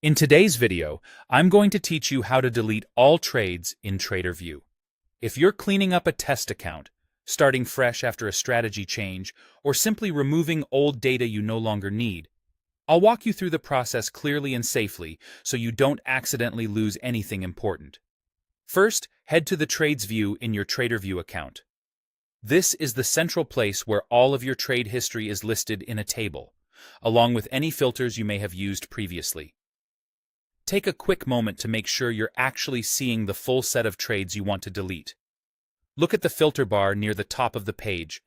In today's video, I'm going to teach you how to delete all trades in Tradervue. If you're cleaning up a test account, starting fresh after a strategy change, or simply removing old data you no longer need, I'll walk you through the process clearly and safely so you don't accidentally lose anything important. First, head to the Trades view in your Tradervue account. This is the central place where all of your trade history is listed in a table, along with any filters you may have used previously. Take a quick moment to make sure you're actually seeing the full set of trades you want to delete. Look at the filter bar near the top of the page.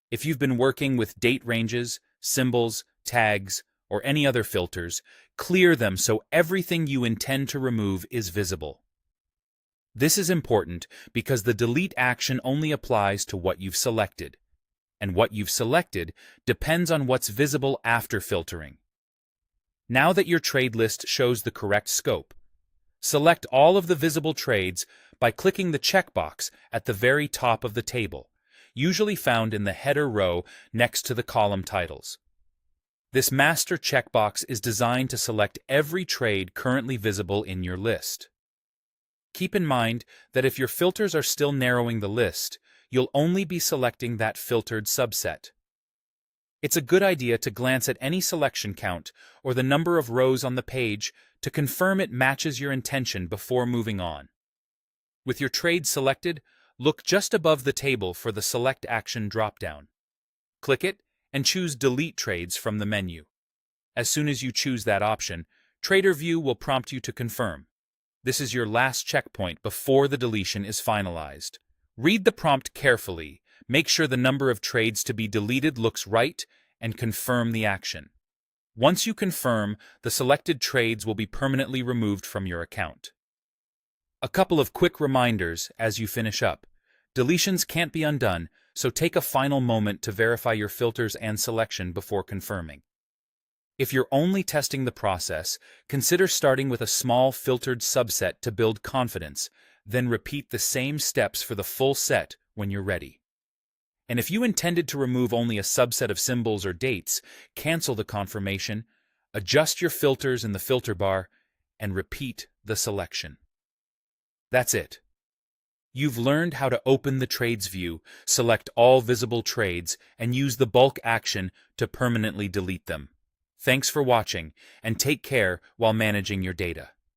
If you've been working with date ranges, symbols, tags, or any other filters, clear them so everything you intend to remove is visible. This is important because the delete action only applies to what you've selected, and what you've selected depends on what's visible after filtering. Now that your trade list shows the correct scope, select all of the visible trades by clicking the checkbox at the very top of the table, usually found in the header row next to the column titles. This master checkbox is designed to select every trade currently visible in your list. Keep in mind that if your filters are still narrowing the list, you'll only be selecting that filtered subset. It's a good idea to glance at any selection count or the number of rows on the page to confirm it matches your intention before moving on. With your trade selected, look just above the table for the Select Action dropdown. Click it and choose Delete Trades from the menu. As soon as you choose that option, Tradervue will prompt you to confirm. This is your last checkpoint before the deletion is finalized. Read the prompt carefully, make sure the number of trades to be deleted looks right, and confirm the action. Once you confirm, the selected trades will be permanently removed from your account. A couple of quick reminders as you finish up. Deletions can't be undone, so take a final moment to verify your filters and selection before confirming. If you're only testing the process, consider starting with a small filtered subset to build confidence, then repeat the same steps for the full set when you're ready. And if you intended to remove only a subset of symbols or dates, cancel the confirmation, adjust your filters in the filter bar, and repeat the selection. That's it. You've learned how to open the Trades view, select all visible trades, and use the bulk action to permanently delete them. Thanks for watching, and take care while managing your data.